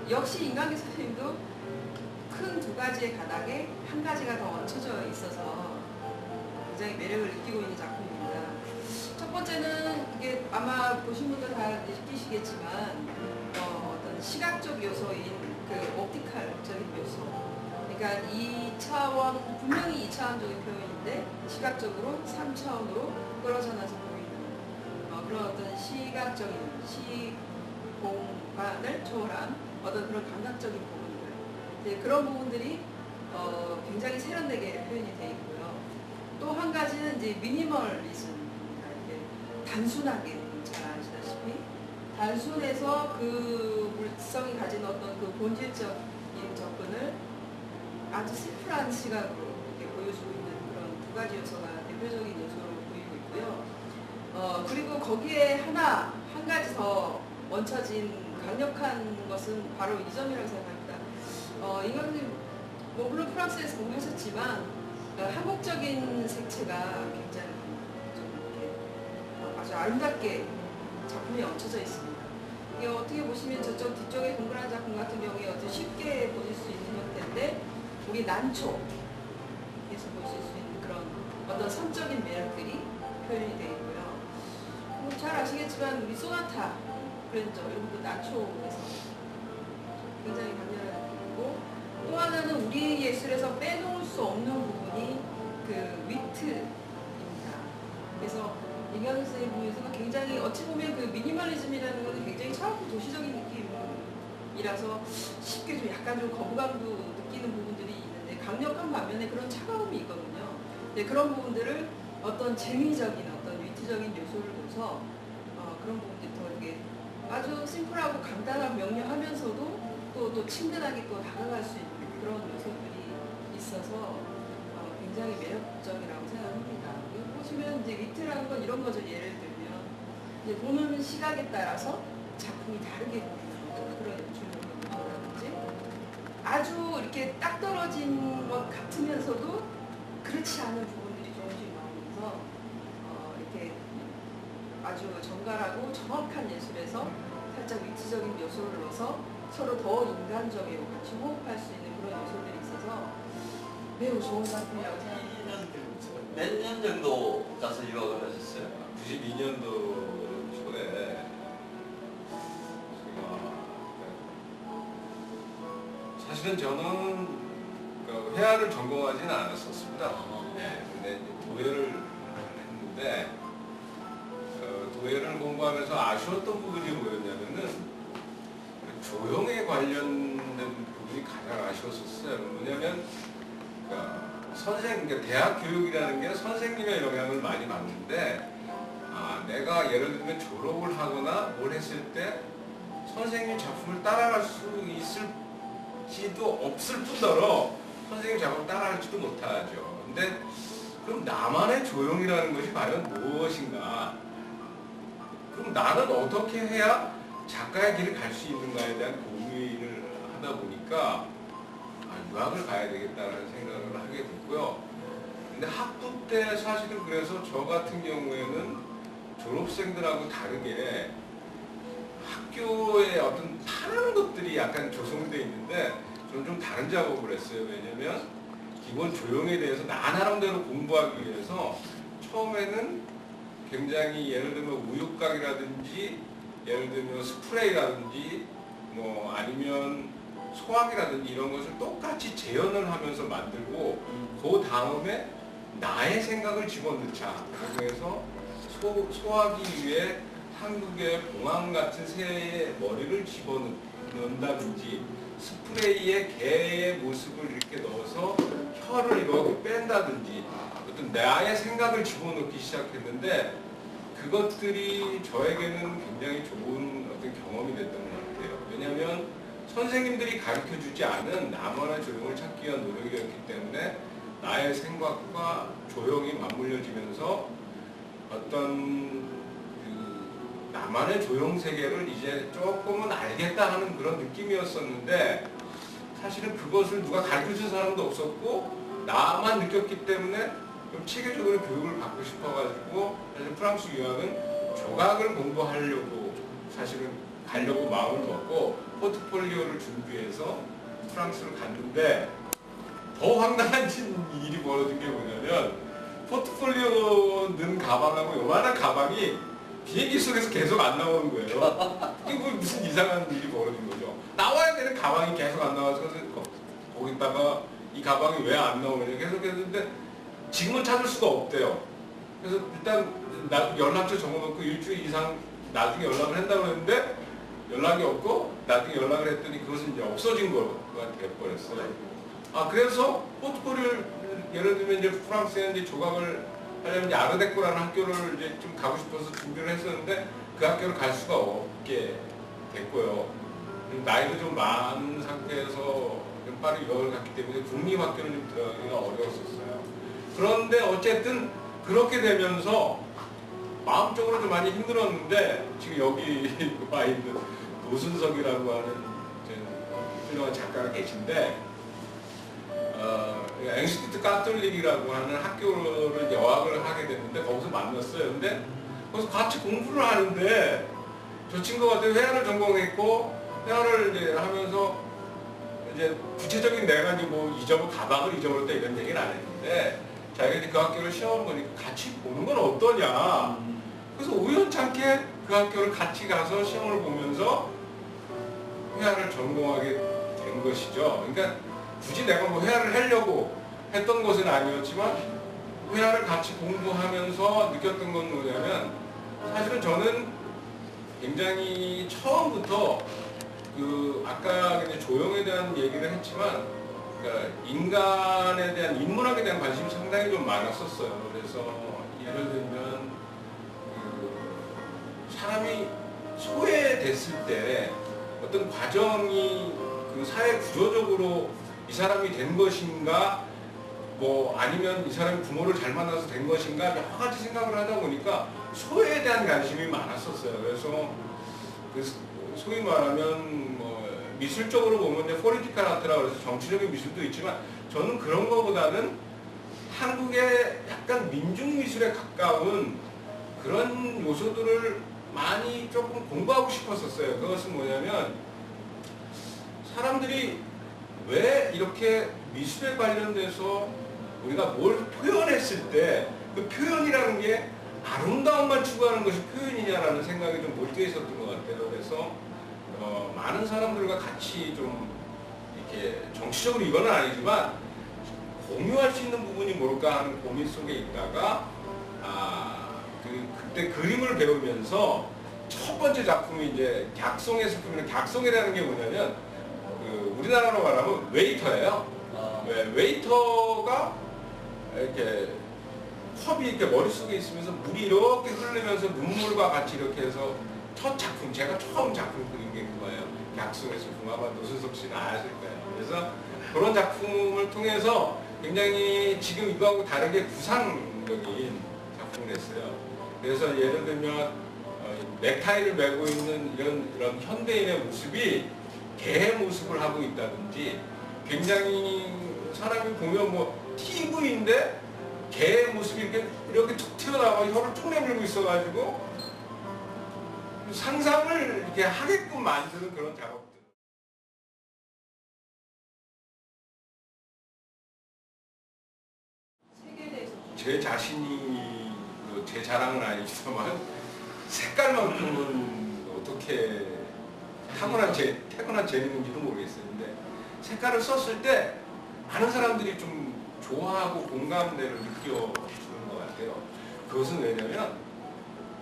역시 인간계 선생님도 큰 두 가지의 가닥에 한 가지가 더 얹혀져 있어서 굉장히 매력을 느끼고 있는 작품입니다. 첫 번째는 이게 아마 보신 분들 다 느끼시겠지만 어떤 시각적 요소인 그 옵티컬적인 요소. 그러니까 2차원, 분명히 2차원적인 표현인데 시각적으로 3차원으로 끌어져 나서 보이는 그런 어떤 시각적인 시공간을 초월한 어떤 그런 감각적인 부분들. 네, 그런 부분들이 굉장히 세련되게 표현이 되어 있고요. 또 한 가지는 이제 미니멀리즘입니다. 이게 단순하게, 잘 아시다시피 단순해서 그 물성이 가진 어떤 그 본질적인 접근을 아주 심플한 시각으로 이렇게 보여주고 있는 그런 두 가지 요소가 대표적인 요소로 보이고 있고요. 그리고 거기에 한 가지 더 얹혀진 강력한 것은 바로 이 점이라고 생각합니다. 인간님, 물론 프랑스에서 공부하셨지만 한국적인 색채가 굉장히 좀 이렇게 아주 아름답게 작품이 얹혀져 있습니다. 이게 어떻게 보시면 저쪽 뒤쪽에 동그란 작품 같은 경우에 어떻게 쉽게 보실 수 있는 형태인데 우리 난초에서 보실 수 있는 그런 어떤 선적인 매력들이 표현이 되어 있고요. 잘 아시겠지만 우리 소나타 그랜저 이런 것도 난초에서 굉장히 강렬하게 보이고 또 하나는 우리 예술에서 빼놓을 수 없는 부분이 그 위트입니다. 그래서 이경수 선생님 보면서 굉장히 어찌 보면 그 미니멀리즘이라는 것은 굉장히 차갑고 도시적인 느낌이라서 쉽게 좀 약간 좀 거부감도 느끼는 부분들이 있는데 강력한 반면에 그런 차가움이 있거든요. 네, 그런 부분들을 어떤 재미적인 어떤 위트적인 요소를 둬서 그런 부분들이 더 이렇게 아주 심플하고 간단한 명료하면서도 또 친근하게 또 다가갈 수 있는 그런 요소들이 있어서 굉장히 매력적이라고 생각합니다. 보시면 이제 위트라는 건 이런 거죠. 예를 들면 이제 보는 시각에 따라서 작품이 다르게 보이는 그런 요소라든지 아주 이렇게 딱 떨어진 것 같으면서도 그렇지 않은 부분들이 조금씩 나오면서 이렇게 아주 정갈하고 정확한 예술에서 살짝 위트적인 요소를 넣어서 서로 더 인간적이고 같이 호흡할 수 있는 그런 요소들이 있어서 매우 좋은 작품이라고 생각합니다. 몇 년 정도 가서 유학을 하셨어요? 92년도 초에 사실은 저는 그 회화를 전공하지는 않았었습니다. 네, 근데 도예를 했는데 도예를 공부하면서 아쉬웠던 부분이 뭐였냐면은 조형에 관련된 부분이 가장 아쉬웠었어요. 뭐냐면 그러니까 대학 교육이라는 게 선생님의 영향을 많이 받는데 내가 예를 들면 졸업을 하거나 뭘 했을 때 선생님 작품을 따라갈 수 있을지도 없을 뿐더러 선생님 작품을 따라갈지도 못하죠. 근데 그럼 나만의 조형이라는 것이 과연 무엇인가? 그럼 나는 어떻게 해야 작가의 길을 갈 수 있는가에 대한 고민을 하다 보니까 유학을 가야 되겠다는 생각을 하게 됐고요. 근데 학부 때 사실은 그래서 저 같은 경우에는 졸업생들하고 다르게 학교에 어떤 파는 것들이 약간 조성되어 있는데 저는 좀 다른 작업을 했어요. 왜냐면 기본 조형에 대해서 나 나름대로 공부하기 위해서 처음에는 굉장히 예를 들면 우유곽이라든지 예를 들면 스프레이라든지 뭐 아니면 소화기라든지 이런 것을 똑같이 재현을 하면서 만들고 그 다음에 나의 생각을 집어넣자. 그래서 소화기 위에 한국의 봉황 같은 새의 머리를 집어넣는다든지 스프레이에 개의 모습을 이렇게 넣어서 혀를 이렇게 뺀다든지 어떤 나의 생각을 집어넣기 시작했는데 그것들이 저에게는 굉장히 좋은 어떤 경험이 됐던 것 같아요. 왜냐하면 선생님들이 가르쳐주지 않은 나만의 조형을 찾기 위한 노력이었기 때문에 나의 생각과 조형이 맞물려지면서 어떤 나만의 조형 세계를 이제 조금은 알겠다 하는 그런 느낌이었었는데 사실은 그것을 누가 가르쳐준 사람도 없었고 나만 느꼈기 때문에 좀 체계적으로 교육을 받고 싶어가지고 사실 프랑스 유학은 조각을 공부하려고 사실은 가려고 마음을 먹고 포트폴리오를 준비해서 프랑스를 갔는데 더 황당한 일이 벌어진 게 뭐냐면 포트폴리오 넣은 가방하고 요만한 가방이 비행기 속에서 계속 안 나오는 거예요. 이게 뭐 무슨 이상한 일이 벌어진 거죠. 나와야 되는 가방이 계속 안 나와서 거기다가 이 가방이 왜 안 나오느냐 계속 했는데 지금은 찾을 수가 없대요. 그래서 일단 연락처 적어놓고 일주일 이상 나중에 연락을 한다고 했는데 연락이 없고 나중에 연락을 했더니 그것은 이제 없어진 거가 돼버렸어요. 아 그래서 포트폴리오를 예를 들면 이제 프랑스에 이제 조각을 하려면 이제 아르데코라는 학교를 이제 좀 가고 싶어서 준비를 했었는데 그 학교를 갈 수가 없게 됐고요. 나이도 좀 많은 상태에서 좀 빠르게 유학을 갔기 때문에 국립학교는 좀 들어가기가 어려웠었어요. 그런데 어쨌든 그렇게 되면서 마음적으로 좀 많이 힘들었는데 지금 여기 와 있는 노순석이라고 하는 훌륭한 작가가 계신데 앵슈티트 카톨릭이라고 하는 학교를 이제 어학을 하게 됐는데 거기서 만났어요. 근데 거기서 같이 공부를 하는데 저 친구가 회화를 전공했고 회화를 이제 하면서 이제 구체적인 내가 이제 뭐 가방을 잊어버렸다 이런 얘기는 안 했는데 자기가 이제 그 학교를 시험을 보니까 같이 보는 건 어떠냐. 그래서 우연찮게 그 학교를 같이 가서 시험을 보면서 회화를 전공하게 된 것이죠. 그러니까 굳이 내가 뭐 회화를 하려고 했던 것은 아니었지만 회화를 같이 공부하면서 느꼈던 건 뭐냐면 사실은 저는 굉장히 처음부터 그 아까 이제 조형에 대한 얘기를 했지만 그러니까 인간에 대한 인문학에 대한 관심이 상당히 좀 많았었어요. 그래서 예를 들면 그 사람이 소외됐을 때 어떤 과정이 그 사회 구조적으로 이 사람이 된 것인가 뭐 아니면 이 사람이 부모를 잘 만나서 된 것인가 여러 가지 생각을 하다 보니까 소외에 대한 관심이 많았었어요. 그래서 그 소위 말하면 뭐 미술적으로 보면 이제 포리티컬 아트라고 해서 정치적인 미술도 있지만 저는 그런 거보다는 한국의 약간 민중미술에 가까운 그런 요소들을 많이 조금 공부하고 싶었었어요. 그것은 뭐냐면 사람들이 왜 이렇게 미술에 관련돼서 우리가 뭘 표현했을 때 그 표현이라는 게 아름다움만 추구하는 것이 표현이냐라는 생각이 좀 몰두해 있었던 것 같아요. 그래서 많은 사람들과 같이 좀 이렇게 정치적으로 이건 아니지만 공유할 수 있는 부분이 뭘까 하는 고민 속에 있다가 그때 그림을 배우면서 첫 번째 작품이 이제 객송의 스품인데 객송이라는 게 뭐냐면 우리나라로 말하면 웨이터예요. 웨이터가 이렇게 컵이 이렇게 머릿속에 있으면서 물이 이렇게 흐르면서 눈물과 같이 이렇게 해서 첫 작품, 제가 처음 작품 그린 게 그거예요. 객송의 스품 아마 노순석 씨는 아실 거예요. 그래서 그런 작품을 통해서 굉장히 지금 이거하고 다르게 구상적인 작품을 했어요. 그래서 예를 들면 넥타이를 메고 있는 이런 현대인의 모습이 개의 모습을 하고 있다든지 굉장히 사람이 보면 뭐 TV인데 개의 모습이 이렇게 툭 튀어나와 혀를 쭉 내밀고 있어가지고 상상을 이렇게 하게끔 만드는 그런 작업들. 색에 대해서 제 자신이 제 자랑은 아니지만 색깔만큼은 어떻게 타고난 재능인지도 모르겠어요. 근데 색깔을 썼을 때 많은 사람들이 좀 좋아하고 공감대를 느껴주는 것 같아요. 그것은 왜냐면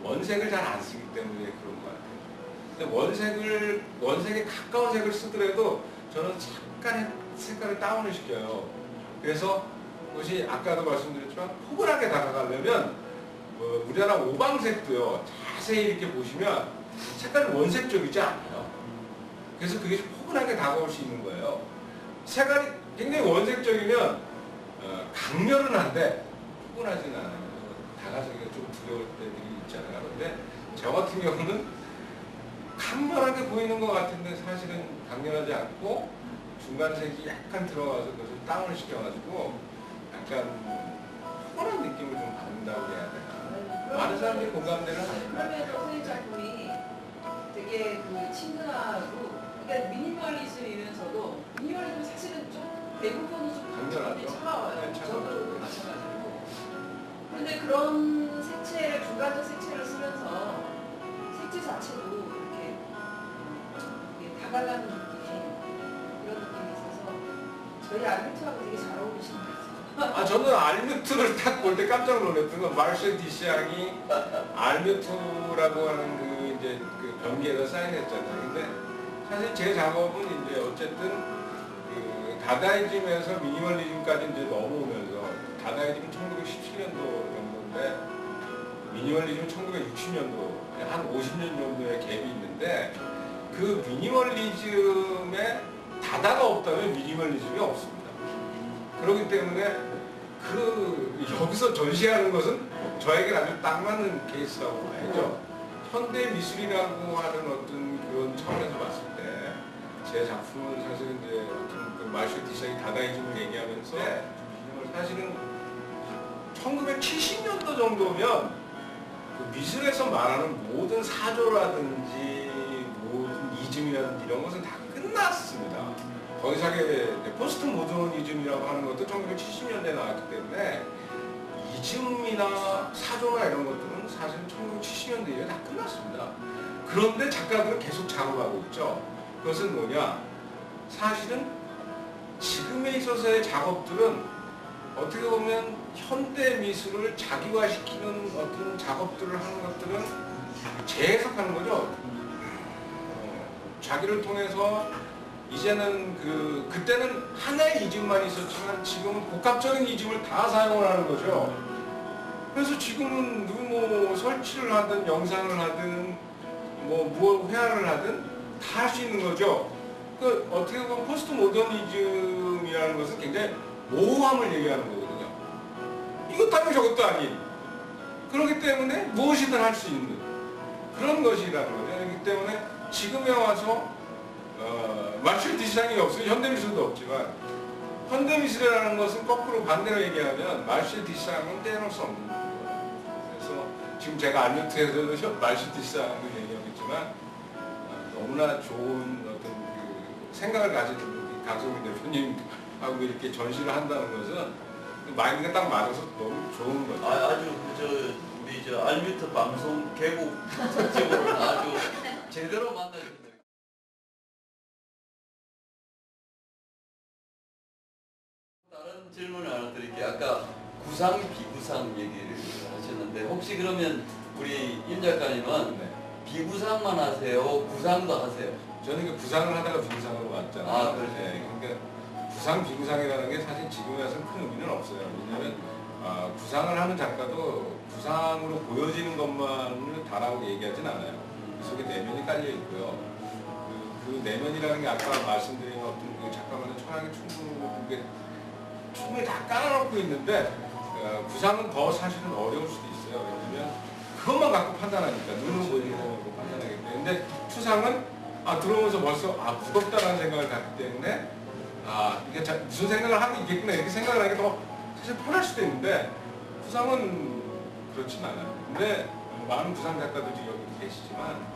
원색을 잘 안 쓰기 때문에 그런 것 같아요. 근데 원색에 가까운 색을 쓰더라도 저는 약간의 색깔을 다운을 시켜요. 그래서 그것이 아까도 말씀드렸지만 포근하게 다가가려면 우리나라 오방색도요. 자세히 이렇게 보시면 색깔이 원색적이지 않아요. 그래서 그게 포근하게 다가올 수 있는 거예요. 색깔이 굉장히 원색적이면 강렬은 한데 포근하지는 않아요. 다가서기가 좀 두려울 때들이 있잖아요. 그런데 저 같은 경우는 강렬하게 보이는 것 같은데 사실은 강렬하지 않고 중간색이 약간 들어가서 그것을 다운을 시켜가지고 약간 포근한 느낌을 좀 받는다고 해야 되나. 많은 사람들이 공감대를 하니까. 그러면 선생님 작품이 되게 그 친근하고, 그러니까 미니멀리즘이면서도 미니멀리즘 사실은 좀 대부분은 좀 당연하죠. 차가워요. 네, 저도 차가워요. 마찬가지고. 그런데 그런 색채를 중간적 색채를 쓰면서 색채 자체도 이렇게 다가가는 느낌, 이런 느낌이 있어서 저희 알루트하고 되게 잘 어울리시는 것 같아요. 아, 저는 알뮤트를 딱 볼 때 깜짝 놀랐던 건 마르셀 디시앙이 알뮤트라고 하는 그 이제 그 변기에다 사인했잖아요. 근데 사실 제 작업은 이제 어쨌든 그 다다이즘에서 미니멀리즘까지 이제 넘어오면서 다다이즘은 1917년도 정도인데 미니멀리즘은 1960년도 한 50년 정도의 갭이 있는데 그 미니멀리즘에 다다가 없다면 미니멀리즘이 없습니다. 그렇기 때문에 그 여기서 전시하는 것은 저에게 아주 딱 맞는 케이스라고 봐야죠. 현대 미술이라고 하는 어떤 그런 차원에서 봤을 때 제 작품은 사실 이제 어떤 그 마르셀 디시앙이 다다이즘을 얘기하면서 사실은 1970년도 정도면 그 미술에서 말하는 모든 사조라든지 모든 이즘이라든지 이런 것은 다 끝났습니다. 더 이상의 포스트 모더니즘이라고 하는 것도 1970년대에 나왔기 때문에 이즘이나 사조나 이런 것들은 사실 1970년대 이후에 다 끝났습니다. 그런데 작가들은 계속 작업하고 있죠. 그것은 뭐냐? 사실은 지금에 있어서의 작업들은 어떻게 보면 현대 미술을 자기화시키는 어떤 작업들을 하는 것들은 재해석하는 거죠. 자기를 통해서 이제는 그때는 하나의 이즘만 있었지만 지금은 복합적인 이즘을 다 사용을 하는 거죠. 그래서 지금은 뭐 설치를 하든 영상을 하든 뭐 회화를 하든 다 할 수 있는 거죠. 그 어떻게 보면 포스트 모더니즘이라는 것은 굉장히 모호함을 얘기하는 거거든요. 이것도 아니고 저것도 아닌. 그렇기 때문에 무엇이든 할 수 있는 그런 것이라는 거죠. 그렇기 때문에 지금에 와서 마르셀 디시앙이 없으면 현대미술도 없지만 현대미술이라는 것은 거꾸로 반대로 얘기하면 마르셀 디시앙은 떼어놓을 수 없는 거예요. 그래서 지금 제가 알루트에서도 마르셀 디시앙을 얘기하겠지만 너무나 좋은 어떤 그 생각을 가진 강성민 대표님하고 이렇게 전시를 한다는 것은 마인드가 딱 맞아서 너무 좋은 거죠. 아주 우리 알뮤트 방송 개국 특집으로 아주 제대로 만나셨네요. 다른 질문을 하나 드릴게요. 아까 구상, 비구상 얘기를 하셨는데 혹시 그러면 우리 임 작가님은 네. 비구상만 하세요? 구상도 하세요? 저는 그 구상을 하다가 비구상으로 왔잖아요. 아, 그렇죠. 네, 그러니까 구상, 비구상이라는 게 사실 지금에 와서는 큰 의미는 없어요. 왜냐하면 구상을 하는 작가도 구상으로 보여지는 것만을 다라고 얘기하진 않아요. 그 속에 내면이 깔려 있고요. 그 내면이라는 게 아까 말씀드린 어떤 그 작가만의 철학의 충분히 다 깔아놓고 있는데 구상은 더 사실은 어려울 수도 있어요. 왜냐하면 그것만 갖고 판단하니까 눈으로 보이는 거 갖고 판단하기 때문에. 근데 추상은 들어오면서 벌써 무겁다라는 생각을 갖기 때문에 이게 무슨 생각을 하고 있겠구나 이렇게 생각을 하는 게 더 사실 편할 수도 있는데 구상은 그렇진 않아요. 근데 많은 구상 작가들이 여기 계시지만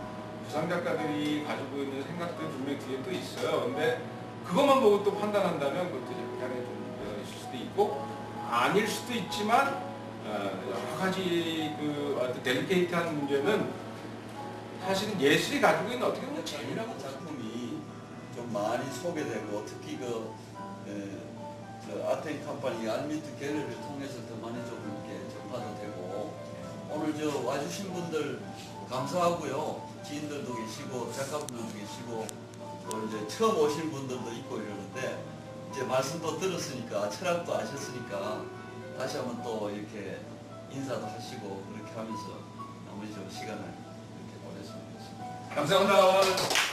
구상 작가들이 가지고 있는 생각들 분명히 뒤에 또 있어요. 근데 그것만 보고 또 판단한다면 그것도 약간의 좀 있을 수도 있고 아닐 수도 있지만 여러 가지 어떤 델리케이트한 문제는 사실은 예술이 가지고 있는 어떻게 보면 재미라고 작품이 좀 많이 소개되고 특히 아테인 컴퍼니 알뮤트 갤러리를 통해서 더 많이 좀 이렇게 전파도 되고 오늘 와주신 분들 감사하고요. 지인들도 계시고 작가분들도 계시고 또 이제 처음 오신 분들도 있고 이러는데 이제 말씀도 들었으니까 철학도 아셨으니까 다시 한번 또 이렇게 인사도 하시고 그렇게 하면서 나머지 좀 시간을 이렇게 보냈으면 좋겠습니다. 감사합니다.